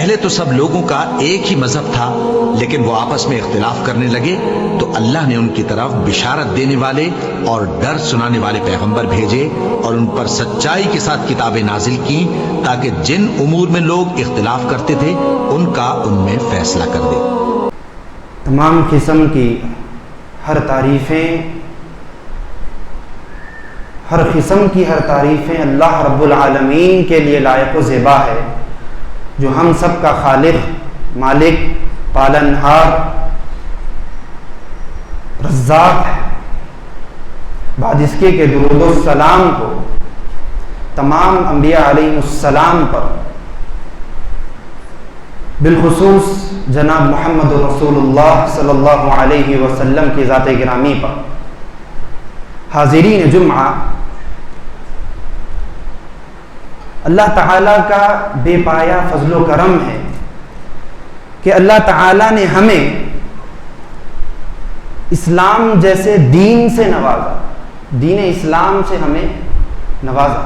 پہلے تو سب لوگوں کا ایک ہی مذہب تھا، لیکن وہ آپس میں اختلاف کرنے لگے تو اللہ نے ان کی طرف بشارت دینے والے اور ڈر سنانے والے پیغمبر بھیجے اور ان پر سچائی کے ساتھ کتابیں نازل کی تاکہ جن امور میں لوگ اختلاف کرتے تھے ان کا ان میں فیصلہ کر دے۔ تمام قسم کی ہر قسم کی ہر تعریفیں اللہ رب العالمین کے لیے لائق و زیبا ہے، جو ہم سب کا خالق، مالک، پالنہار، رزاق ہے۔ بعد اس کے کہ درود و سلام کو تمام انبیاء علیہ السلام پر، بالخصوص جناب محمد رسول اللہ صلی اللہ علیہ وسلم کی ذات گرامی پر۔ حاضرین جمعہ، اللہ تعالیٰ کا بے پایا فضل و کرم ہے کہ اللہ تعالیٰ نے ہمیں اسلام جیسے دین سے نوازا، دین اسلام سے ہمیں نوازا۔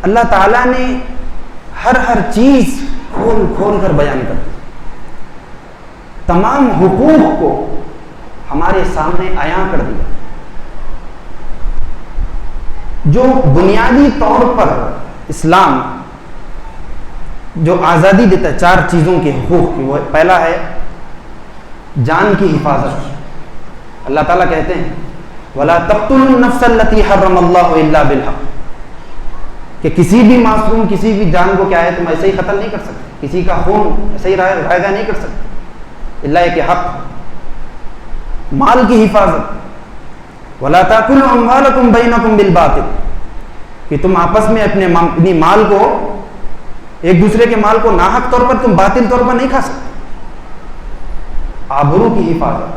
اللہ تعالیٰ نے ہر چیز کھول کھول کر بیان کر دی، تمام حقوق کو ہمارے سامنے عیاں کر دیا۔ جو بنیادی طور پر اسلام جو آزادی دیتا ہے چار چیزوں کے حقوق کی، وہ پہلا ہے جان کی حفاظت۔ اللہ تعالیٰ کہتے ہیں وَلَا تَقْتُلُوا النَّفْسَ الَّتِي حَرَّمَ اللَّهُ إِلَّا بِالْحَقِّ، کہ کسی بھی معصوم کسی بھی جان کو کیا ہے تم ایسے ہی قتل نہیں کر سکتے، کسی کا خون ایسے ہی رائے گا نہیں کر سکتے، اللہ کے حق۔ مال کی حفاظت، وَلَا تَأْكُلُوا أَمْوَالَكُمْ بَيْنَكُمْ بِالْبَاطِلِ، کہ تم آپس میں اپنی مال کو، ایک دوسرے کے مال کو ناحق طور پر تم باطل طور پر نہیں کھا سکتے۔ آبرو کی حفاظت،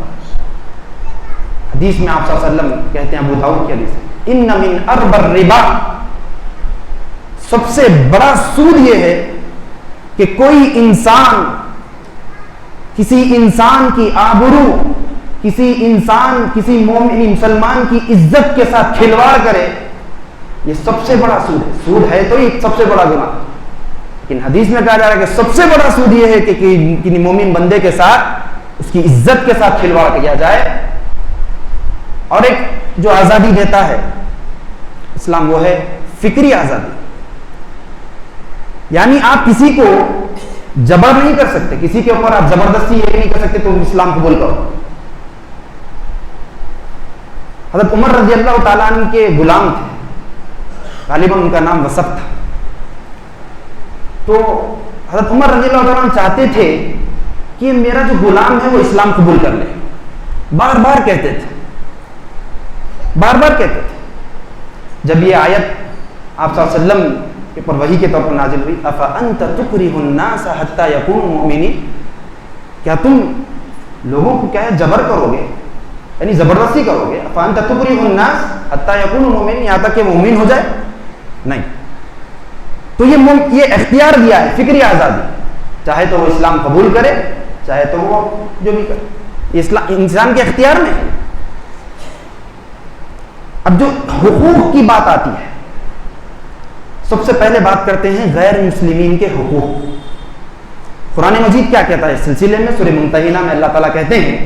حدیث میں آپ صلی اللہ علیہ وسلم کہتے ہیں، ابو داؤد کی حدیث، ان من اربى الربا، سب سے بڑا سود یہ ہے کہ کوئی انسان کسی انسان کی آبرو، کسی انسان کسی مومن مسلمان کی عزت کے ساتھ کھلواڑ کرے، یہ سب سے بڑا سود ہے۔ سود ہے تو یہ سب سے بڑا گناہ، لیکن حدیث میں کہا جا رہا ہے کہ سب سے بڑا سود یہ ہے کہ کسی مومن بندے کے ساتھ، اس کی عزت کے ساتھ کھلواڑ کیا جائے۔ اور ایک جو آزادی دیتا ہے اسلام، وہ ہے فکری آزادی، یعنی آپ کسی کو جبر نہیں کر سکتے، کسی کے اوپر آپ زبردستی یہ نہیں کر سکتے تم اسلام قبول کرو۔ حضرت عمر رضی اللہ تعالیٰ عنہ کے غلام تھے، غالباً ان کا نام وسف تھا، تو حضرت عمر رضی اللہ تعالیٰ عنہ چاہتے تھے کہ میرا جو غلام ہے وہ اسلام قبول کر لے، بار بار کہتے تھے، بار بار کہتے تھے۔ جب یہ آیت آپ صلی اللہ علیہ وسلم کے پر وحی کے طور پر نازل ہوئی، أَفَأَنْتَ تُكْرِهُ النَّاسَ حَتَّى يَكُونُوا مُؤْمِنِينَ، کیا تم لوگوں کو کیا ہے جبر کرو گے، یعنی زبردستی کرو گے، أَفَأَنْتَ تُكْرِهُ النَّاسَ حَتَّى يَكُونُوا مُؤْمِنِينَ، یہاں تک کہ مومن ہو جائے؟ نہیں۔ تو یہ اختیار دیا ہے، فکری آزادی، چاہے تو وہ اسلام قبول کرے، چاہے تو وہ جو بھی کرے، اسلام انسان کے اختیار میں ہے۔ اب جو حقوق کی بات آتی ہے، سب سے پہلے بات کرتے ہیں غیر مسلمین کے حقوق۔ قرآن مجید کیا کہتا ہے اس سلسلے میں؟ سورہ ممتحنہ میں اللہ تعالیٰ کہتے ہیں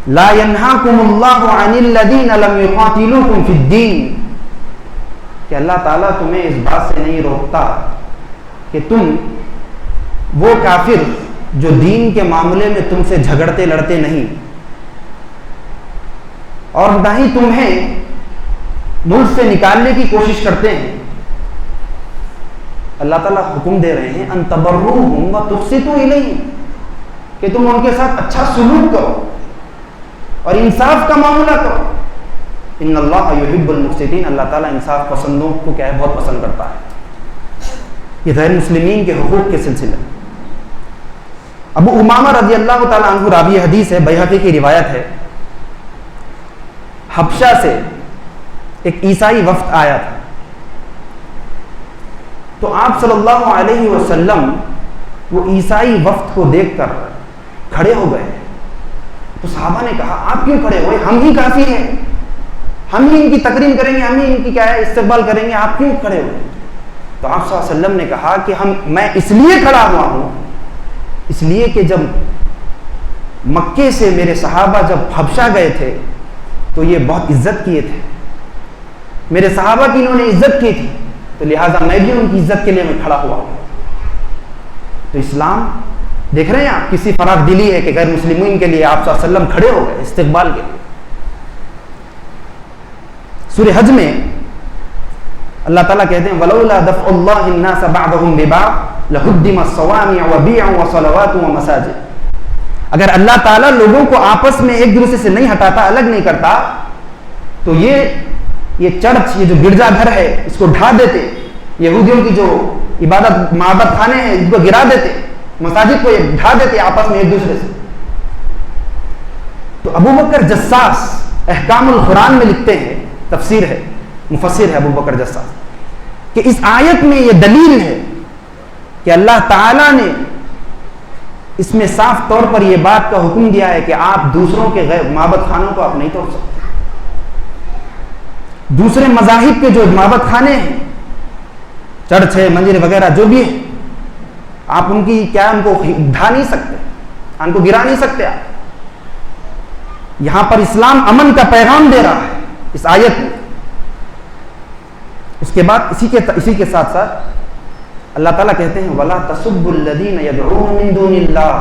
لا ينهاكم الله عن الذين لم يقاتلوكم في الدين، کہ اللہ تعالیٰ تمہیں اس بات سے نہیں روکتا کہ تم وہ کافر جو دین کے معاملے میں تم سے جھگڑتے لڑتے نہیں، اور نہ ہی تمہیں ملک سے نکالنے کی کوشش کرتے ہیں۔ اللہ تعالیٰ حکم دے رہے ہیں ان تبروہم وتقسطوا الیہم، کہ تم ان کے ساتھ اچھا سلوک کرو اور انصاف کا معاملہ کرو۔ ان اللہ یحب المقسطین، اللہ تعالیٰ انصاف پسندوں کو کیا ہے بہت پسند کرتا ہے۔ یہ غیر مسلمین کے حقوق کے سلسلے۔ ابو امامہ رضی اللہ تعالیٰ عنہ راوی حدیث ہے، بیہقی کی روایت ہے، حبشہ سے ایک عیسائی وفد آیا تھا، تو آپ صلی اللہ علیہ وسلم وہ عیسائی وفد کو دیکھ کر کھڑے ہو گئے۔ تو صحابہ نے کہا آپ کیوں کھڑے ہوئے، ہم ہی کافی ہیں، ہم ہی ان کی تکریم کریں گے، ہم ہی ان کی کیا ہے استقبال کریں گے، آپ کیوں کھڑے ہوئے؟ تو آپ صلی اللہ علیہ وسلم نے کہا کہ میں اس لیے کھڑا ہوا ہوں، اس لیے کہ جب مکے سے میرے صحابہ جب حبشہ گئے تھے تو یہ بہت عزت کیے تھے، میرے صحابہ کی انہوں نے عزت کی تھی، تو لہٰذا میں بھی ان کی عزت کے لیے میں کھڑا ہوا ہوں۔ تو اسلام دیکھ رہے ہیں آپ، کسی فراخ دلی ہے کہ غیر مسلمین کے لیے آپ صلی اللہ علیہ وسلم کھڑے ہو گئے استقبال کے لیے۔ سورہ حج میں اللہ تعالیٰ کہتے ہیں وَلَوْلَا دَفْعُ اللَّهِ النَّاسَ بَعْضَهُمْ بِبَعْضٍ لَهُدِّمَتْ صَوَامِعُ وَبِيعٌ وَصَلَوَاتٌ وَمَسَاجِدُ، اگر اللہ تعالیٰ لوگوں کو آپس میں ایک دوسرے سے نہیں ہٹاتا، الگ نہیں کرتا، تو یہ چرچ، یہ جو گرجا گھر ہے، اس کو ڈھا دیتے، یہودیوں کی جو عبادت معبد خانے ہیں ان کو گرا دیتے، مساجد کو یہ ڈھا دیتے آپس میں ایک دوسرے سے۔ تو ابو بکر جساس احکام القرآن میں لکھتے ہیں، تفسیر ہے، مفسر ہے ابو بکر جساس، کہ اس آیت میں یہ دلیل ہے کہ اللہ تعالیٰ نے اس میں صاف طور پر یہ بات کا حکم دیا ہے کہ آپ دوسروں کے غیر معبد خانوں کو آپ نہیں توڑ سکتے۔ دوسرے مذاہب کے جو معبد خانے ہیں، چرچ ہے، مندر وغیرہ جو بھی ہے، آپ ان کی کیا ان کو ڈھا نہیں سکتے، ان کو گرا نہیں سکتے آپ۔ یہاں پر اسلام امن کا پیغام دے رہا ہے اس آیت میں۔ اس کے بعد اسی کے ساتھ ساتھ اللہ تعالیٰ کہتے ہیں وَلَا تَسُبُّوا الَّذِينَ يَدْعُونَ مِن دُونِ اللَّهِ،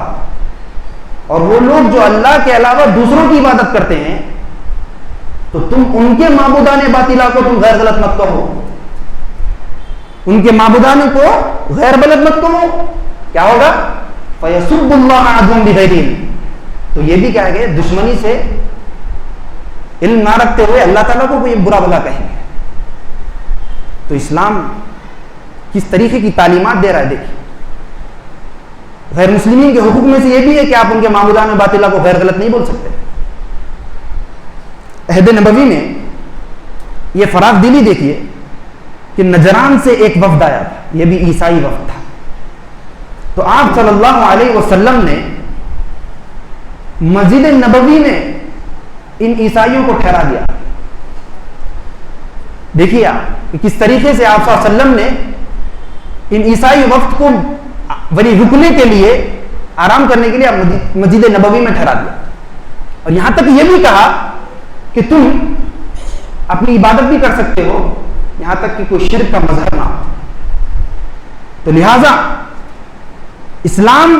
اور وہ لوگ جو اللہ کے علاوہ دوسروں کی عبادت کرتے ہیں تو تم ان کے معبودان باطلہ کو تم غیر غلط مت کہو، ان کے معبودان کو غیر غلط مت کہو، کیا ہوگا؟ فَيَسُبُّ اللَّهَ عَدْوًا بِغَيْرِ عِلْمٍ، تو یہ بھی کیا ہے، دشمنی سے علم نہ رکھتے ہوئے اللہ تعالیٰ کو کوئی برا بھلا کہیں گے۔ تو اسلام کس طریقے کی تعلیمات دے رہا ہے دیکھیں۔ غیر مسلمین کے حقوق میں سے یہ بھی ہے کہ آپ ان کے معبودان باطلہ کو غیر غلط نہیں بول سکتے۔ عہد نبوی میں یہ فراخ دلی دیکھیے کہ نجران سے ایک وفد آیا تھا، یہ بھی عیسائی وفد تھا، تو آپ صلی اللہ علیہ وسلم نے مسجد نبوی میں ان عیسائیوں کو ٹھہرا دیا۔ دیکھیے آپ کہ کس طریقے سے آپ صلی اللہ علیہ وسلم نے ان عیسائی وفد کو ولی رکنے کے لیے، آرام کرنے کے لیے مسجد نبوی میں ٹھہرا دیا، اور یہاں تک یہ بھی کہا کہ تم اپنی عبادت بھی کر سکتے ہو، یہاں تک کہ کوئی شرک کا مظہر نہ ہو۔ تو لہذا اسلام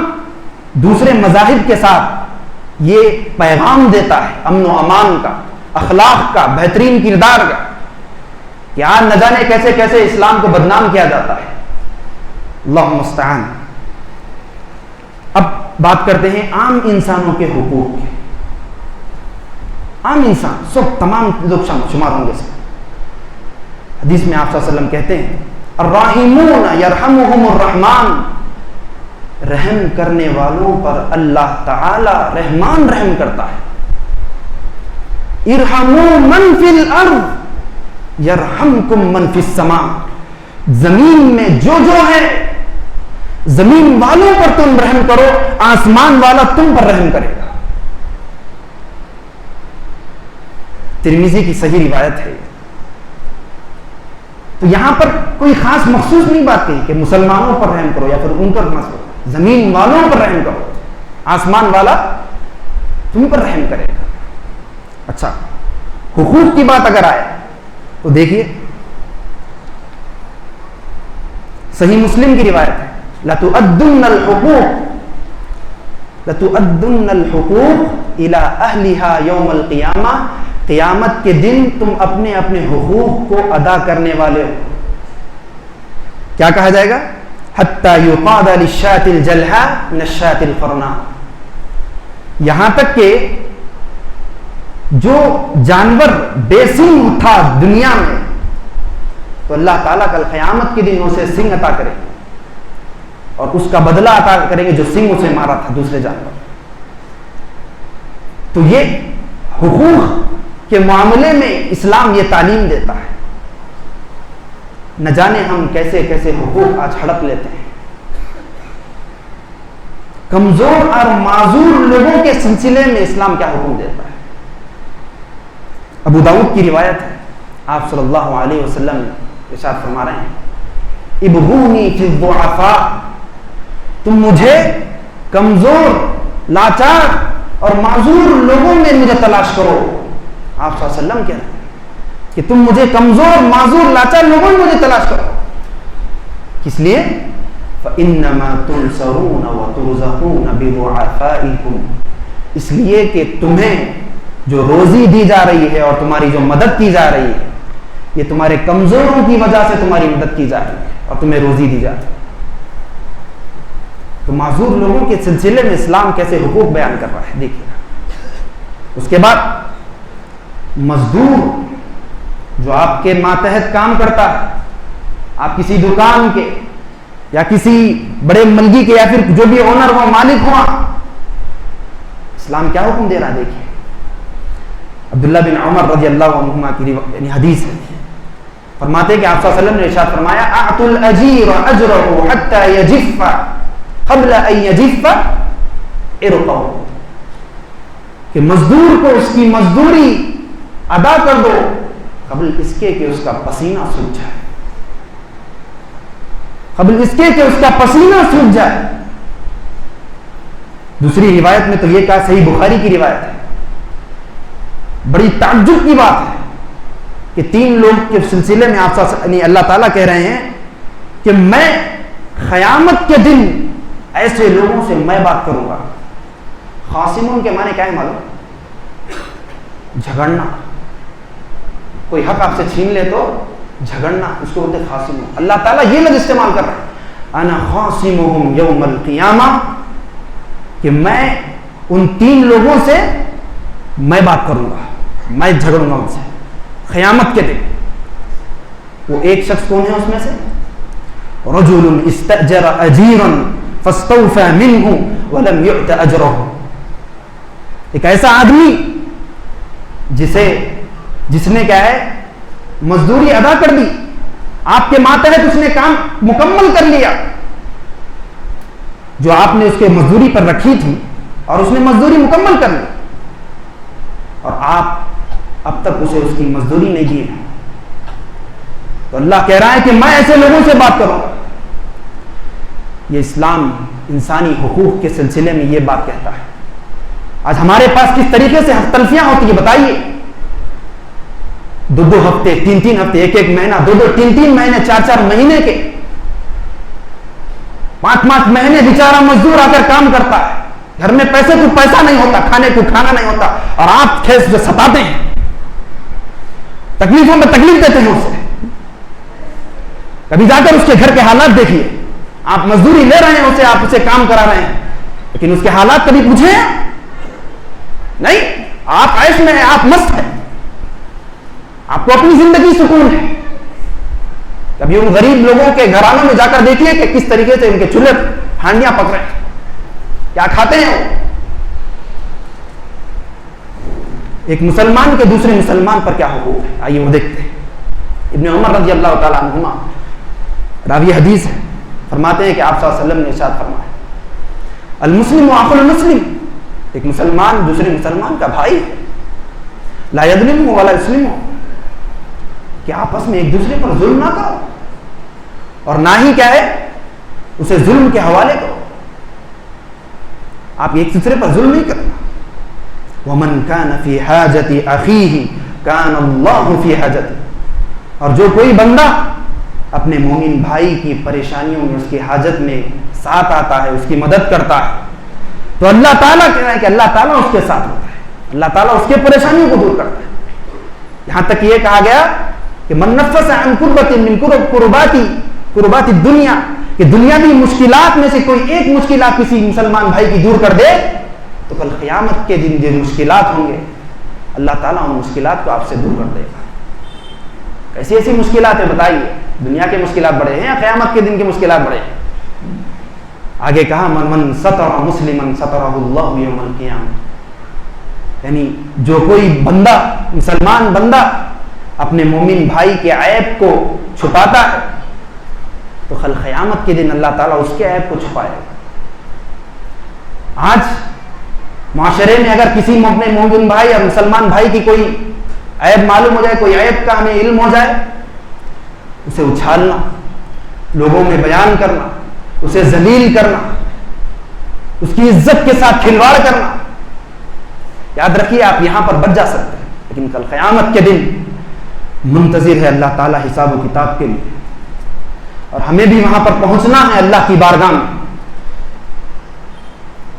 دوسرے مذاہب کے ساتھ یہ پیغام دیتا ہے امن و امان کا، اخلاق کا، بہترین کردار کا، کہ آج نہ جانے کیسے کیسے اسلام کو بدنام کیا جاتا ہے۔ اللہ المستعان۔ اب بات کرتے ہیں عام انسانوں کے حقوق کے۔ عام انسان سب تمام لوگ شمار ہوں گے اس میں۔ حدیث میں آپ صلی اللہ علیہ وسلم کہتے ہیں الراحمون یرحمہم الرحمن، رحم کرنے والوں پر اللہ تعالی رحمان رحم کرتا ہے۔ ارحموا من فی الارض یرحمکم من فی السماء، زمین میں جو ہے زمین والوں پر تم رحم کرو، آسمان والا تم پر رحم کرے گا۔ ترمذی کی صحیح روایت ہے۔ تو یہاں پر کوئی خاص مخصوص نہیں بات کہی کہ مسلمانوں پر رحم کرو یا پھر ان پر نہ کرو، زمین والوں پر رحم کرو، آسمان والا تم پر رحم کرے گا۔ اچھا، حقوق کی بات اگر آئے تو دیکھیے صحیح مسلم کی روایت ہے لَتُؤَدُّنَّ الْحُقُوقِ إِلَىٰ أَهْلِهَا يَوْمَ الْقِيَامَةِ، قیامت کے دن تم اپنے اپنے حقوق کو ادا کرنے والے ہو۔ کیا کہا جائے گا؟ حَتَّى يُقَادَ لِلشَّاةِ الْجَلْحَةِ مِنَ الشَّاةِ الْقَرْنَاءِ، یہاں تک کہ جو جانور بے سنگ تھا دنیا میں تو اللہ تعالیٰ کل قیامت کے دن اسے سنگ عطا کرے گا اور اس کا بدلہ عطا کریں گے جو سنگ اسے مارا تھا دوسرے جانور۔ تو یہ حقوق کے معاملے میں اسلام یہ تعلیم دیتا ہے۔ نہ جانے ہم کیسے کیسے حقوق آج ہڑپ لیتے ہیں۔ کمزور اور معذور لوگوں کے سلسلے میں اسلام کیا حکم دیتا ہے؟ ابو داؤد کی روایت ہے، آپ صلی اللہ علیہ وسلم ارشاد فرما رہے ہیں ابغونی فی الضعفاء، تم مجھے کمزور، لاچار اور معذور لوگوں میں مجھے تلاش کرو. آپ صلی اللہ علیہ وسلم کہہ رہے ہیں کہ تم مجھے کمزور، معذور، لاچار لوگوں میں مجھے تلاش کرو. کس لیے؟ فَإِنَّمَا تُنْصَرُونَ وَتُرْزَقُونَ بِضُعَفَائِكُمْ، اس لیے کہ تمہیں جو روزی دی جا رہی ہے اور تمہاری جو مدد کی جا رہی ہے، یہ تمہارے کمزوروں کی وجہ سے تمہاری مدد کی جا رہی ہے اور تمہیں روزی دی جا رہی ہے. تو معذور لوگوں کے سلسلے میں اسلام کیسے حقوق بیان کر رہا ہے دیکھیے. اس کے بعد مزدور جو آپ کے ماتحت کام کرتا ہے، آپ کسی دکان کے یا کسی بڑے ملگی کے یا پھر جو بھی اونر ہو، مالک ہوا، اسلام کیا حکم دے رہا ہے دیکھیے. عبداللہ بن عمر رضی اللہ عنہما کی یعنی حدیث ہے، فرماتے ہیں کہ آپ صلی اللہ علیہ وسلم نے ارشاد فرمایا اعطوا الاجیر اجره حتى يجف قبل ان يجف ارقه، کہ مزدور کو اس کی مزدوری ادا کر دو قبل اس کے کہ اس کا پسینہ سوکھ جائے، قبل اس کے کہ اس کا پسینہ سوکھ جائے. دوسری روایت میں تو یہ کہا، صحیح بخاری کی روایت ہے، بڑی تعجب کی بات ہے کہ 3 لوگ کے سلسلے میں آپ یعنی اللہ تعالیٰ کہہ رہے ہیں کہ میں قیامت کے دن ایسے لوگوں سے میں بات کروں گا. خاصمون کے معنی کیا ہے معلوم؟ جھگڑنا. کوئی حق آپ سے چھین لے تو جھگڑنا، اس کو بولتے خاصمون. اللہ تعالیٰ یہ لفظ استعمال کر رہے ہیں، انا خاصمہم یوم القیامہ، کہ میں ان 3 لوگوں سے میں بات کروں گا، میں جھگڑوں گا ان سے قیامت کے دن. وہ ایک شخص کون ہے اس میں سے؟ رجل استأجر اجیرا فاستوفى منه ولم يؤت اجره، ایک ایسا آدمی جس نے کیا ہے مزدوری ادا کر دی، آپ کے ماتحت اس نے کام مکمل کر لیا جو آپ نے اس کے مزدوری پر رکھی تھی، اور اس نے مزدوری مکمل کر لی، اور آپ اب تک اسے اس کی مزدوری نہیں دی. تو اللہ کہہ رہا ہے کہ میں ایسے لوگوں سے بات کروں گا. یہ اسلام انسانی حقوق کے سلسلے میں یہ بات کہتا ہے. آج ہمارے پاس کس طریقے سے تلفیاں ہوتی ہیں بتائیے. 2 ہفتے 3 ہفتے، 1 مہینہ، 2 3 مہینے، 4 مہینے کے، 5 مہینے بیچارہ مزدور آ کر کام کرتا ہے، گھر میں پیسے کو پیسہ نہیں ہوتا، کھانے کو کھانا نہیں ہوتا، اور آپ کھیس جو ستاتے ہیں، تکلیفوں میں تکلیف دیتے ہیں اسے. کبھی جا کر اس کے گھر کے حالات دیکھیے. آپ مزدوری لے رہے ہیں اسے، آپ اسے کام کرا رہے ہیں، لیکن اس کے حالات کبھی پوچھے نہیں. آپ عیش میں ہیں، آپ مست ہیں، آپ کو اپنی زندگی سکون ہے. کبھی ان غریب لوگوں کے گھرانوں میں جا کر دیکھیے کہ کس طریقے سے ان کے چولہے ہانڈیاں پک رہے ہیں، کیا کھاتے ہیں وہ. ایک مسلمان کے دوسرے مسلمان پر کیا حقوق ہے، آئیے وہ دیکھتے ہیں. ابن عمر رضی اللہ تعالیٰ عنہما راوی حدیث ہے، فرماتے ہیں کہ آپ صلی اللہ علیہ وسلم نے ارشاد فرمایا المسلم اخو المسلم، ایک مسلمان دوسرے مسلمان کا بھائی ہے. لا یظلمہ ولا یسلمہ، کہ آپس میں ایک دوسرے پر ظلم نہ کرو، اور نہ ہی کیا ہے اسے ظلم کے حوالے کرو. آپ ایک دوسرے پر ظلم نہیں کرنا. ومن کان فی حاجت اخیہ کان اللہ فی حاجتہ، اور جو کوئی بندہ اپنے مومن بھائی کی پریشانیوں میں، اس کی حاجت میں ساتھ آتا ہے، اس کی مدد کرتا ہے، تو اللہ تعالیٰ کہہ رہا ہے کہ اللہ تعالیٰ اس کے ساتھ ہوتا ہے، اللہ تعالیٰ اس کے پریشانیوں کو دور کرتا ہے. یہاں تک یہ کہا گیا کہ من نفس عن کربۃ من کربات الدنیا، کہ دنیاوی مشکلات میں سے کوئی ایک مشکلات کسی مسلمان بھائی کی دور کر دے، تو کل قیامت کے دن جو مشکلات ہوں گے اللہ تعالیٰ ان مشکلات کو آپ سے دور کر دے گا. ایسی ایسی مشکلات ہیں بتائیے، دنیا کے مشکلات بڑے ہیں یا قیامت کے دن کے مشکلات بڑے ہیں؟ آگے کہا من ستر مسلما سترہ اللہ یوم القیامہ، یعنی جو کوئی بندہ، مسلمان بندہ اپنے مومن بھائی کے عیب کو چھپاتا ہے تو کل قیامت کے دن اللہ تعالیٰ اس کے عیب کو چھپائے گا. آج معاشرے میں اگر کسی اپنے مومن بھائی یا مسلمان بھائی کی کوئی عیب معلوم ہو جائے، کوئی عیب کا ہمیں علم ہو جائے، اسے اچھالنا، لوگوں میں بیان کرنا، اسے ذلیل کرنا، اس کی عزت کے ساتھ کھلواڑ کرنا، یاد رکھیے آپ یہاں پر بچ جا سکتے ہیں، لیکن کل قیامت کے دن منتظر ہے اللہ تعالیٰ حساب و کتاب کے لیے، اور ہمیں بھی وہاں پر پہنچنا ہے اللہ کی بارگاہ میں۔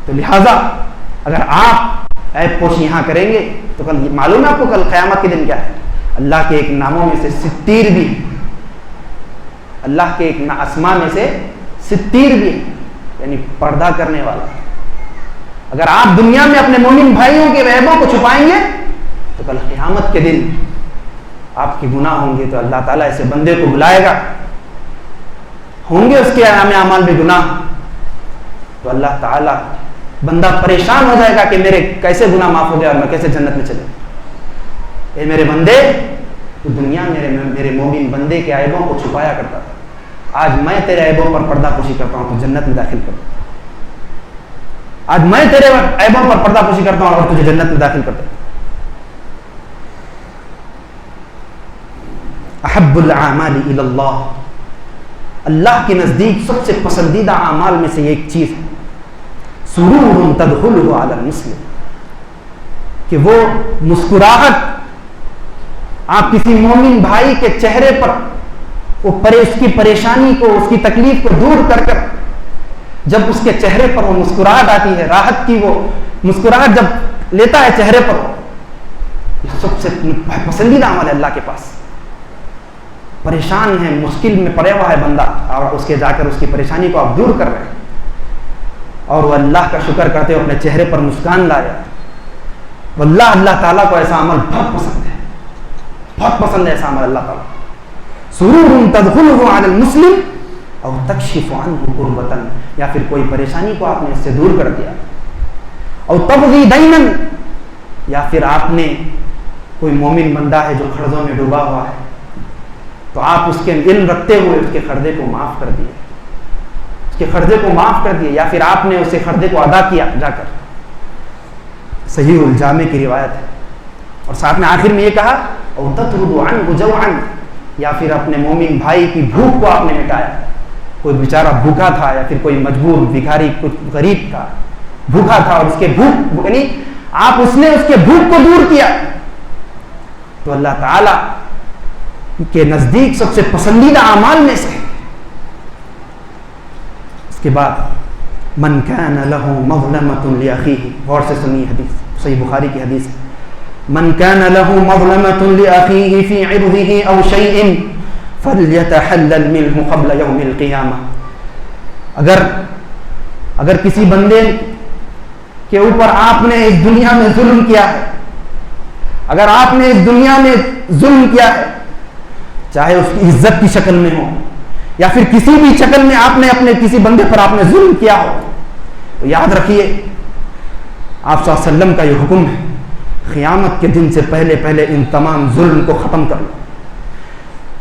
تو لہٰذا اگر آپ عیب پوشی یہاں کریں گے تو کل معلوم ہے آپ کو کل قیامت کے دن کیا ہے؟ اللہ کے ایک ناموں میں سے ستیر بھی ہے، اللہ کے ایک اسماء میں سے ستیر بھی ہے، یعنی پردہ کرنے والا۔ اگر آپ دنیا میں اپنے مومن بھائیوں کے عیبوں کو چھپائیں گے تو کل قیامت کے دن آپ کے گناہ ہوں گے تو اللہ تعالیٰ ایسے بندے کو بلائے گا، ہوں گے اس کے اعمال میں گناہ، تو اللہ تعالیٰ بندہ پریشان ہو جائے گا کہ میرے کیسے گناہ معاف ہو گیا اور میں کیسے جنت میں چلے۔ اے میرے بندے، تو دنیا میرے مومن بندے کے عیبوں کو چھپایا کرتا تھا، آج میں تیرے عیبوں پر پردہ پوشی کرتا ہوں تو جنت میں داخل کر دوں، آج میں تیرے عیبوں پر پردہ پوشی کرتا ہوں اور تجھے جنت میں داخل کر دوں۔ احب الاعمال الی اللہ، اللہ کے نزدیک سب سے پسندیدہ اعمال میں سے ایک چیز ہے سرور تدخلہ علی المسلم، کہ وہ مسکراہٹ آپ کسی مومن بھائی کے چہرے پر اس کی پریشانی کو، اس کی تکلیف کو دور کر کر جب اس کے چہرے پر وہ مسکراہٹ آتی ہے، راحت کی وہ مسکراہٹ جب لیتا ہے چہرے پر، یہ سب سے پسندیدہ عمل ہے اللہ کے پاس۔ پریشان ہے، مشکل میں پڑے ہوا ہے بندہ، اور اس کے جا کر اس کی پریشانی کو آپ دور کر رہے ہیں اور وہ اللہ کا شکر کرتے ہوئے اپنے چہرے پر مسکان لایا، واللہ اللہ تعالیٰ کو ایسا عمل بہت پسند ہے، بہت پسند ہے ایسا عمل اللہ تعالیٰ۔ سرور تدخلہ علی المسلم او تکشف عنہ کربۃ، یا پھر کوئی پریشانی کو آپ نے اس سے دور کر دیا، او تقضی دینا، یا پھر آپ نے کوئی مومن بندہ ہے جو قرضوں میں ڈوبا ہوا ہے تو آپ اس کے علم رکھتے ہوئے اس کے قرضے کو معاف کر دیے، اس کے قرضے کو معاف کر دیے، یا پھر آپ نے اسے قرضے کو ادا کیا جا کر۔ صحیح الجامع کی روایت ہے، اور ساتھ میں آخر میں یہ کہا او تطرد عنہ جوعا، یا پھر اپنے مومن بھائی کی بھوک کو آپ نے مٹایا، کوئی بیچارہ بھوکا تھا یا پھر کوئی مجبور بھکاری کچھ غریب تھا بھوکا تھا اور اس کے بھوک یعنی آپ اس نے اس کے بھوک کو دور کیا، تو اللہ تعالی کے نزدیک سب سے پسندیدہ اعمال میں سے۔ اس کے بعد من کان له مظلمة لأخیہ، غور سے سنیے حدیث، صحیح بخاری کی حدیث ہے، من کان له مظلمة لأخیہ فی عرضہ او شیء فلیتحلل منہ قبل یوم القیامہ، اگر کسی بندے کے اوپر آپ نے اس دنیا میں ظلم کیا ہے، اگر آپ نے اس دنیا میں ظلم کیا ہے، چاہے اس کی عزت کی شکل میں ہو یا پھر کسی بھی شکل میں آپ نے اپنے کسی بندے پر آپ نے ظلم کیا ہو، تو یاد رکھیے آپ صلی اللہ علیہ وسلم کا یہ حکم ہے، قیامت کے دن سے پہلے پہلے ان تمام ظلم کو ختم کر لو،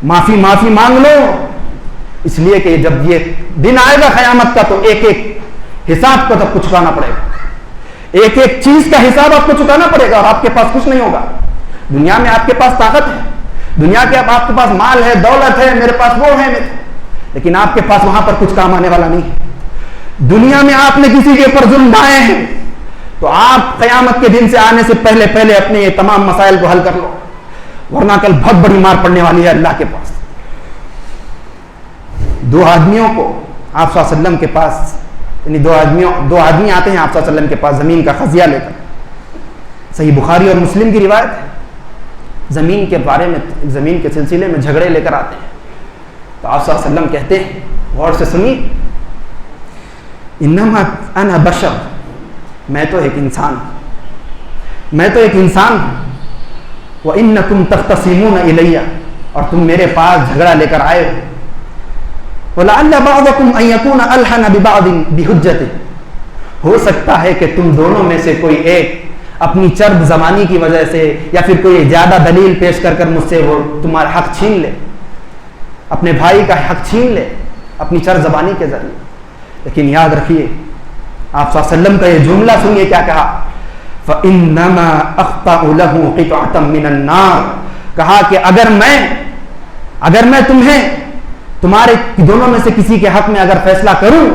معافی مانگ لو، اس لیے کہ جب یہ دن آئے گا قیامت کا تو ایک ایک حساب کو سب کو چکانا پڑے گا، ایک ایک چیز کا حساب آپ کو چکانا پڑے گا، اور آپ کے پاس کچھ نہیں ہوگا۔ دنیا میں آپ کے پاس طاقت ہے، دنیا کے آپ کے پاس مال ہے، دولت ہے، میرے پاس وہ ہے، لیکن آپ کے پاس وہاں پر کچھ کام آنے والا نہیں ہے۔ دنیا میں آپ نے کسی کے اوپر ظلم ڈھائے ہیں تو آپ قیامت کے دن سے آنے سے پہلے پہلے اپنے یہ تمام مسائل کو حل کر لو، ورنہ کل بہت بڑی مار پڑنے والی ہے اللہ کے پاس۔ دو آدمیوں کو آپ صلی اللہ علیہ وسلم کے پاس، یعنی دو آدمی آتے ہیں آپ صلی اللہ علیہ وسلم کے پاس زمین کا قضیہ لے کر، صحیح بخاری اور مسلم کی روایت ہے، زمین کے بارے میں، زمین کے سلسلے میں جھگڑے لے کر آتے ہیں، تو آپ صلی اللہ علیہ وسلم کہتے ہیں، غور سے سنیے، انما انا بشر، میں تو ایک انسان ہوں، میں تو ایک انسان ہوں، وانکم تختصمون الی، اور تم میرے پاس جھگڑا لے کر آئے ہو، ولعل بعضکم ان یکون الحن ببعض بحجتہ، ہو سکتا ہے کہ تم دونوں میں سے کوئی ایک اپنی چرب زبانی کی وجہ سے یا پھر کوئی زیادہ دلیل پیش کر کر مجھ سے وہ تمہارا حق چھین لے، اپنے بھائی کا حق چھین لے اپنی چرب زبانی کے ذریعے۔ لیکن یاد رکھیے آپ صلی اللہ علیہ وسلم کا یہ جملہ سنیے کیا کہا، فَإِنَّمَا أَخْطَأُ لَهُ قِطْعَةً مِّنَ النَّارِ، کہا کہ اگر میں تمہیں تمہارے دونوں میں سے کسی کے حق میں اگر فیصلہ کروں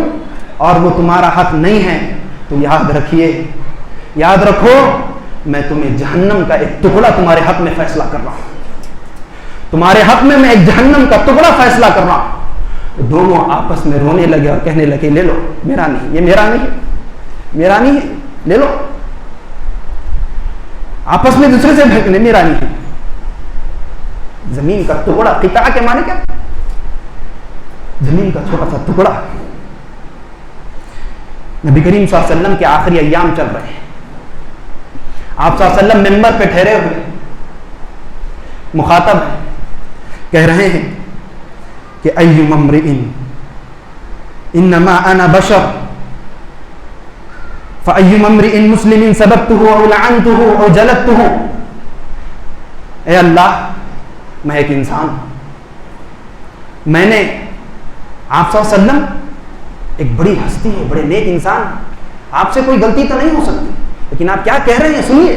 اور وہ تمہارا حق نہیں ہے تو یاد رکھیے، یاد رکھو میں تمہیں جہنم کا ایک ٹکڑا تمہارے حق میں فیصلہ کر رہا ہوں، تمہارے حق میں میں ایک جہنم کا ٹکڑا فیصلہ کر رہا ہوں۔ دونوں آپس میں رونے لگے اور کہنے لگے لے لو، میرا نہیں، یہ میرا نہیں، میرا نہیں ہے، لے لو۔ آپس میں دوسرے سے بھیجنے، میرا نہیں ہے۔ زمین کا ٹکڑا، قطع کے معنی کیا؟ زمین کا چھوٹا سا ٹکڑا۔ نبی کریم صلی اللہ علیہ وسلم کے آخری ایام چل رہے ہیں، آپ صلی اللہ علیہ وسلم ممبر پہ ٹھہرے ہوئے، مخاطب ہیں، کہہ رہے ہیں کہ ایم امرئ انما انا بشر فایم امرئ مسلم سببته او لعنته او جلدته۔ اے اللہ، میں ایک انسان ہوں، میں نے، آپ صلی اللہ علیہ وسلم ایک بڑی ہستی ہے، بڑے نیک انسان، آپ سے کوئی غلطی تو نہیں ہو سکتی، لیکن آپ کیا کہہ رہے ہیں سنیے۔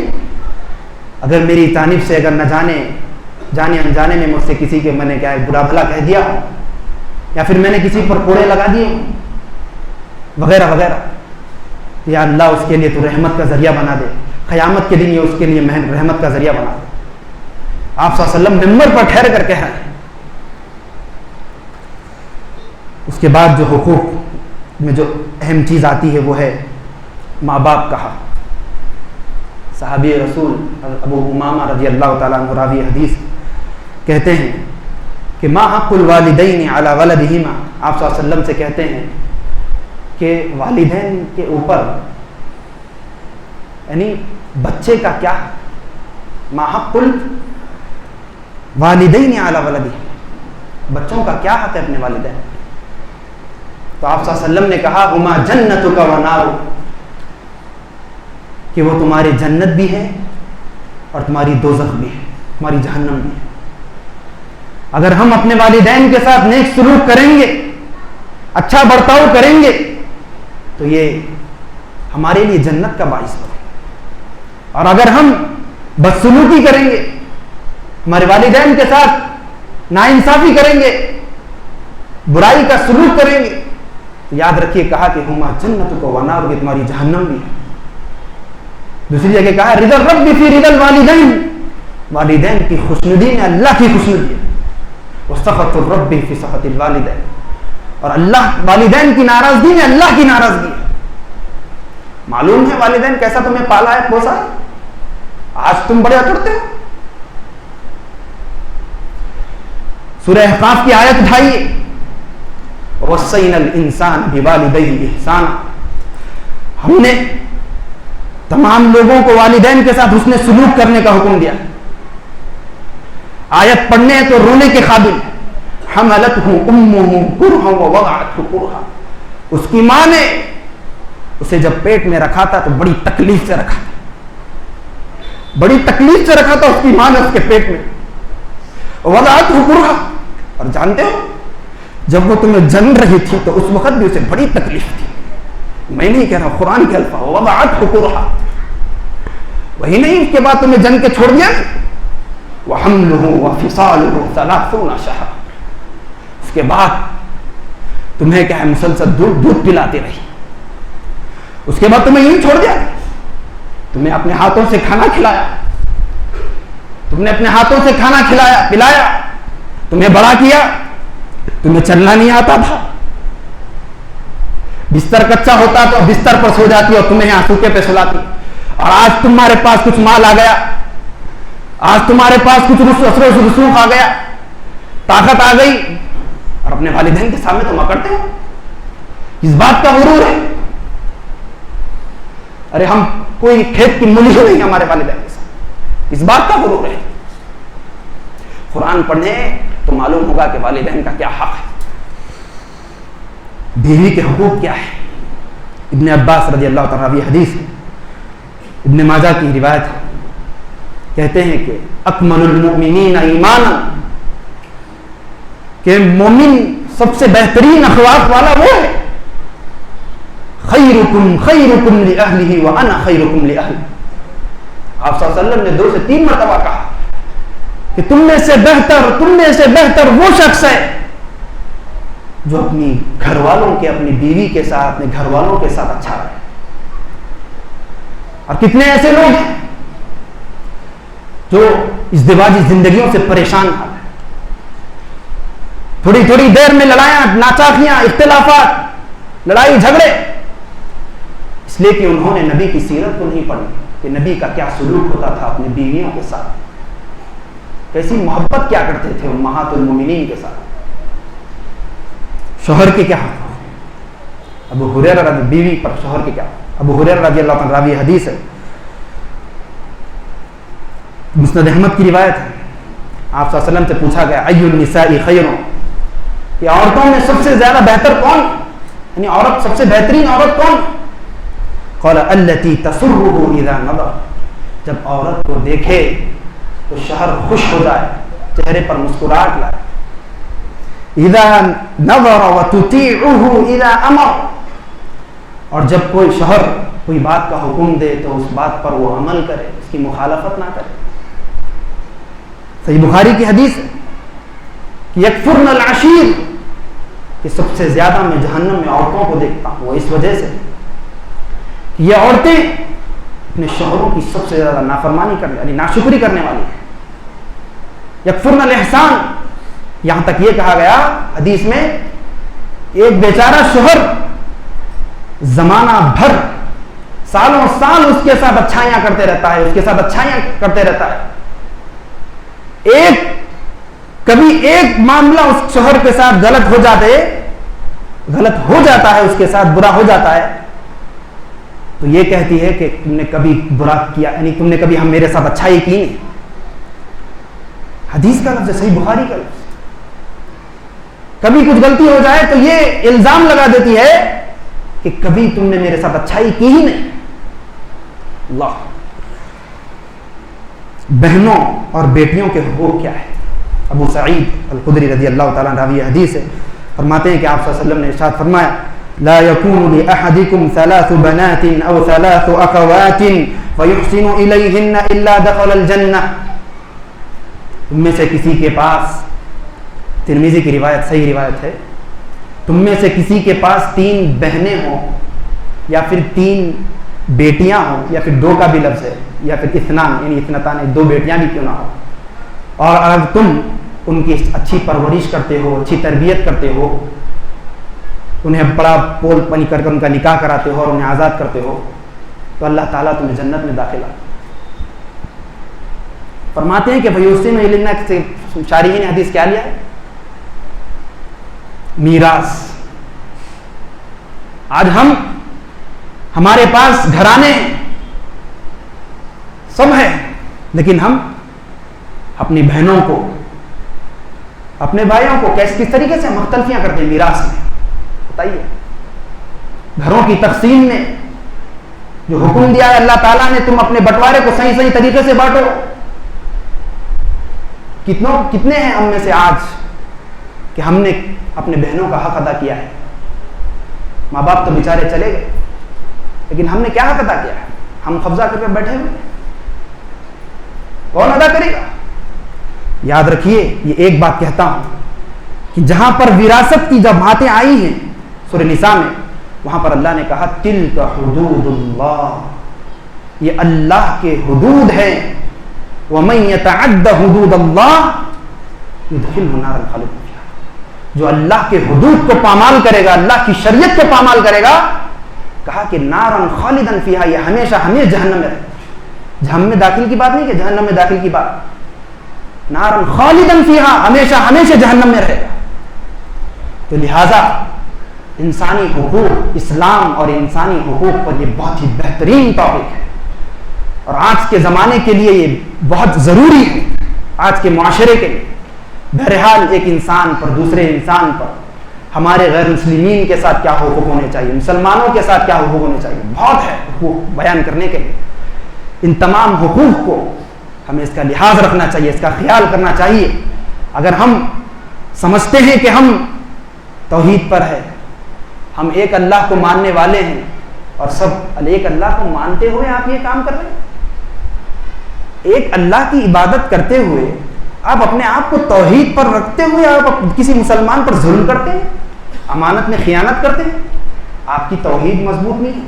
اگر میری جانب سے اگر نہ جانے انجانے میں مجھ سے کسی کے میں نے کیا برا بھلا کہہ دیا ہو، یا پھر میں نے کسی پر کوڑے لگا دیے وغیرہ وغیرہ، یا اللہ اس کے لیے تو رحمت کا ذریعہ بنا دے، قیامت کے دن یہ اس کے لیے رحمت کا ذریعہ بنا دے۔ آپ صلی اللہ علیہ وسلم ممبر پر ٹھہر کر کہہ رہے ہیں۔ اس کے بعد جو حقوق میں جو اہم چیز آتی ہے وہ ہے ماں باپ کا حق۔ صحابی رسول ابو امامہ رضی اللہ تعالیٰ عنہ راوی حدیث کہتے ہیں کہ ما حق الوالدین علی ولدہما، آپ صلی اللہ علیہ وسلم سے کہتے ہیں کہ والدین کے اوپر یعنی بچے کا کیا، ما حق الوالدین علی ولدہما، بچوں کا کیا حق ہے اپنے والدین۔ تو آپ صلی اللہ علیہ وسلم نے کہا ہما جنتک و نارک، کہ وہ تمہاری جنت بھی ہے اور تمہاری دوزخ بھی ہے، تمہاری جہنم بھی ہے۔ اگر ہم اپنے والدین کے ساتھ نیک سلوک کریں گے، اچھا برتاؤ کریں گے، تو یہ ہمارے لیے جنت کا باعث بنے، اور اگر ہم بدسلوکی کریں گے، ہمارے والدین کے ساتھ ناانصافی کریں گے، برائی کا سلوک کریں گے، تو یاد رکھیے کہا کہ ہما جنتک و نارک، تمہاری جہنم بھی ہے۔ دوسری جگہ کہا رضا الرب فی رضا الوالدین، والدین کی خوشنودی میں اللہ کی خوشنودی ہے، وسخط الرب فی سخط الوالدین، اور اللہ والدین کی ناراضگی میں اللہ کی ناراضگی ہے۔ معلوم ہے والدین کیسا تمہیں پالا ہے، پوسا ہے، آج تم بڑے کرتے ہو۔ سورہ احقاف کی آیت اٹھائیے، وصینا الانسان بوالدیہ احسانا، ہم نے تمام لوگوں کو والدین کے ساتھ حسن سلوک کرنے کا حکم دیا۔ آیت پڑھنے تو رونے کے قابل، حملتہ امہ کرہا ووضعتہ کرہا، اس کی ماں نے اسے جب پیٹ میں رکھا تھا تو بڑی تکلیف سے رکھا تھا، بڑی تکلیف سے رکھا تھا اس کی ماں نے اس کے پیٹ میں، ووضعتہ کرہا، اور جانتے ہو جب وہ تمہیں جن رہی تھی تو اس وقت بھی اسے بڑی تکلیف تھی۔ میں نہیں کہہ رہا، قرآن کے الفاظ، وضعتہ کرہا، وہی نہیں اس کے بعد تمہیں جن کے چھوڑ دیا، وحملہ وفصالہ 30 شہرا، اس کے بعد تمہیں کیا ہے مسلسل دودھ پلاتی رہی، اس کے بعد تمہیں یوں چھوڑ دیا، تمہیں اپنے ہاتھوں سے کھانا کھلایا، تم نے اپنے ہاتھوں سے کھانا کھلایا پلایا، تمہیں بڑا کیا، تمہیں چلنا نہیں آتا تھا، بستر کچا ہوتا تو بستر پر سو جاتی اور تمہیں یہاں سوکے پہ سلاتی، اور آج تمہارے پاس کچھ مال آ گیا، آج تمہارے پاس کچھ رسوخ آ گیا، طاقت آ گئی، اور اپنے والدین کے سامنے تم اکڑتے ہو، اس بات کا غرور ہے۔ ارے ہم کوئی کھیت کی مولی نہیں ہمارے والدین کے ساتھ، اس بات کا غرور ہے۔ قرآن پڑھنے تو معلوم ہوگا کہ والدین کا کیا حق ہے، بیوی کے حقوق کیا ہے۔ ابن عباس رضی اللہ تعالیٰ عنہ حدیث ابن ماجہ کی روایت ہے، کہتے ہیں کہ اکمل المؤمنین ایمانا، کہ مومن سب سے بہترین اخلاق والا وہ ہے، خیرکم خیرکم لأہلہ وانا خیرکم لأہلی، آپ صلی اللہ علیہ وسلم نے 2 سے 3 مرتبہ کہا کہ تم میں سے بہتر وہ شخص ہے جو اپنی گھر والوں کے، اپنی بیوی کے ساتھ، اپنے گھر والوں کے ساتھ اچھا رہے. اور کتنے ایسے لوگ ہیں جو ازدواجی زندگیوں سے پریشان حال ہیں. تھوڑی تھوڑی دیر میں لڑائیاں، ناچاکیاں، اختلافات، لڑائی جھگڑے، اس لیے کہ انہوں نے نبی کی سیرت کو نہیں پڑھی کہ نبی کا کیا سلوک ہوتا تھا اپنی بیویوں کے ساتھ، کیسی محبت کیا کرتے تھے امہات المومنین کے ساتھ، شوہر کے کیا حق. ابو ہریرہ رضی بیوی پر شوہر کے کیا. ابو ہریرہ رضی اللہ عنہ راوی حدیث ہے، مسند احمد کی روایت ہے. آپ صلی اللہ علیہ وسلم سے پوچھا گیا ای النساء خیر، کہ عورتوں میں سب سے زیادہ بہتر کون، یعنی عورت سب سے بہترین عورت کون؟ قال التی تسرہ اذا نظر، جب عورت کو دیکھے تو شوہر خوش ہو جائے، چہرے پر مسکراہٹ لائے. اذا نظر وتطیعہ اذا امر، اور جب کوئی شوہر کوئی بات کا حکم دے تو اس بات پر وہ عمل کرے، اس کی مخالفت نہ کرے. صحیح بخاری کی حدیث ہے کہ یکفرن العشیر، کہ سب سے زیادہ میں جہنم میں عورتوں کو دیکھتا ہوں وہ اس وجہ سے کہ یہ عورتیں اپنے شوہروں کی سب سے زیادہ نافرمانی کرنے یعنی ناشکری کرنے والی ہیں. یکفرن الاحسان، یہاں تک یہ کہا گیا حدیث میں ایک بیچارہ شوہر زمانہ بھر، سالوں سال اس کے ساتھ اچھائیاں کرتے رہتا ہے، اس کے ساتھ اچھائیاں کرتے رہتا ہے، کبھی ایک معاملہ اس شوہر کے ساتھ غلط ہو جاتا ہے، اس کے ساتھ برا ہو جاتا ہے، تو یہ کہتی ہے کہ تم نے کبھی برا کیا، یعنی تم نے کبھی ہم میرے ساتھ اچھائی کی نہیں. حدیث کا لفظ ہے، صحیح بخاری کا لفظ. کبھی کچھ غلطی ہو جائے تو یہ الزام لگا دیتی ہے کہ کبھی تم نے میرے ساتھ اچھائی کی ہی نہیں. اللہ. بہنوں اور بیٹیوں کے حقوق کیا ہے؟ ابو سعید الخدری رضی اللہ تعالیٰ عنہ راوی حدیث ہے، فرماتے ہیں کہ آپ صلی اللہ علیہ وسلم نے ارشاد فرمایا لا يكون لأحدكم 3 بنات أو 3 أخوات فيحسن إليهن إلا دخل الجنة. تم میں سے کسی کے پاس، ترمذی کی روایت صحیح روایت ہے، تم میں سے کسی کے پاس 3 بہنیں ہوں یا پھر 3 بیٹیاں ہوں، یا پھر 2 کا بھی لفظ ہے، یا پھر اثنان یعنی اثنتان، 2 بیٹیاں بھی کیوں نہ ہو، اور اگر تم ان کی اچھی پرورش کرتے ہو، اچھی تربیت کرتے ہو، انہیں بڑا پول پنی کر کے ان کا نکاح کراتے ہو اور انہیں آزاد کرتے ہو، تو اللہ تعالیٰ تمہیں جنت میں داخلہ. فرماتے ہیں کہ فیحسن الیہن سے شارحین نے حدیث کیا لیا ہے؟ میراث. آج ہمارے پاس گھرانے سب ہیں، لیکن ہم اپنی بہنوں کو، اپنے بھائیوں کو کس طریقے سے مختلفیاں کرتے ہیں میراث میں. بتائیے، گھروں کی تقسیم میں جو حکم دیا ہے اللہ تعالیٰ نے، تم اپنے بٹوارے کو صحیح طریقے سے بانٹو. کتنے ہیں ہم میں سے آج کہ ہم نے اپنے بہنوں کا حق ادا کیا ہے؟ ماں باپ تو بیچارے چلے گئے، لیکن ہم نے کیا حق ادا کیا ہے؟ ہم قبضہ کر کے بیٹھے ہوئے، کون ادا کرے گا؟ یاد رکھیے، یہ ایک بات کہتا ہوں کہ جہاں پر وراثت کی جب باتیں آئی ہیں سورہ نساء میں، وہاں پر اللہ نے کہا تلک حدود اللہ، یہ اللہ کے حدود ہیں. ومن یتعد حدود اللہ یدخلہ نارا خالدا فیہا، جو اللہ کے حدود کو پامال کرے گا، اللہ کی شریعت کو پامال کرے گا، کہا کہ نارا خالدا فیہا، یہ ہمیشہ جہنم میں رہے. جہنم میں داخل کی بات نہیں کہ جہنم میں داخل کی بات، نارا خالدا فیہا، ہمیشہ جہنم میں رہے گا. تو لہذا انسانی حقوق، اسلام اور انسانی حقوق پر یہ بہت ہی بہترین ٹاپک ہے، اور آج کے زمانے کے لیے یہ بہت ضروری ہے، آج کے معاشرے کے لیے. بہرحال ایک انسان پر، دوسرے انسان پر، ہمارے غیر مسلمین کے ساتھ کیا حقوق ہونے چاہیے، مسلمانوں کے ساتھ کیا حقوق ہونے چاہیے، بہت ہے حقوق بیان کرنے کے لیے. ان تمام حقوق کو ہمیں اس کا لحاظ رکھنا چاہیے، اس کا خیال کرنا چاہیے. اگر ہم سمجھتے ہیں کہ ہم توحید پر ہے، ہم ایک اللہ کو ماننے والے ہیں، اور سب ایک اللہ کو مانتے ہوئے آپ یہ کام کر رہے ہیں، ایک اللہ کی عبادت کرتے ہوئے آپ اپنے آپ کو توحید پر رکھتے ہوئے آپ کسی مسلمان پر ظلم کرتے ہیں. امانت میں خیانت کرتے ہیں، آپ کی توحید مضبوط نہیں ہے،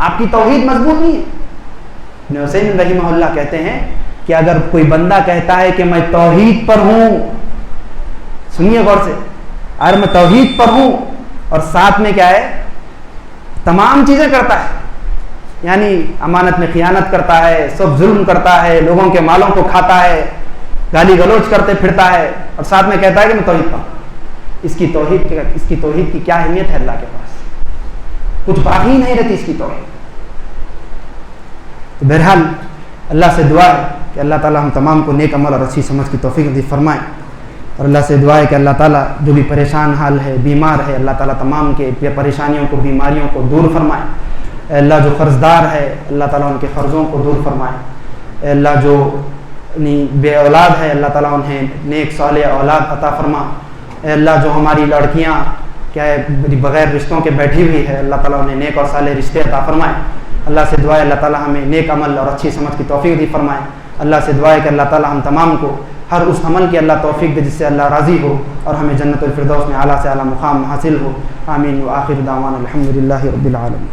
آپ کی توحید مضبوط نہیں ہے۔ ابن حسین رحمہ اللہ کہتے ہیں کہ اگر کوئی بندہ کہتا ہے کہ میں توحید پر ہوں، سنیے غور سے، اگر میں توحید پر ہوں اور ساتھ میں کیا ہے تمام چیزیں کرتا ہے، یعنی امانت میں خیانت کرتا ہے، سب ظلم کرتا ہے، لوگوں کے مالوں کو کھاتا ہے، گالی گلوچ کرتے پھرتا ہے، اور ساتھ میں کہتا ہے کہ میں توحید پر ہوں، اس کی توحید کی کیا اہمیت ہے اللہ کے پاس؟ کچھ باقی نہیں رہتی اس کی توحید۔ تو بہرحال اللہ سے دعا ہے کہ اللہ تعالیٰ ہم تمام کو نیک عمل اور اچھی سمجھ کی توفیق نصیب فرمائے، اور اللہ سے دعا ہے کہ اللہ تعالیٰ جو بھی پریشان حال ہے، بیمار ہے، اللہ تعالیٰ تمام کے پریشانیوں کو، بیماریوں کو دور فرمائے۔ اے اللہ جو قرض دار ہے اللہ تعالیٰ ان کے قرضوں کو دور فرمائے۔ اے اللہ جو بے اولاد ہے اللہ تعالیٰ انہیں نیک صالح اولاد عطا فرما۔ اے اللہ جو ہماری لڑکیاں کیا ہے بغیر رشتوں کے بیٹھی ہوئی ہے اللہ تعالیٰ انہیں نیک اور صالح رشتے عطا فرمائے۔ اللہ سے دعا ہے اللہ تعالیٰ ہمیں نیک عمل اور اچھی سمجھ کی توفیق دی فرمائے۔ اللہ سے دعا ہے کہ اللہ تعالیٰ ہم تمام کو ہر اس عمل کی اللہ توفیق دے جس سے اللہ راضی ہو، اور ہمیں جنت الفردوس میں اعلیٰ سے اعلیٰ مقام حاصل ہو۔ آمین۔ وآخر دعوانا الحمد للہ رب العالمین۔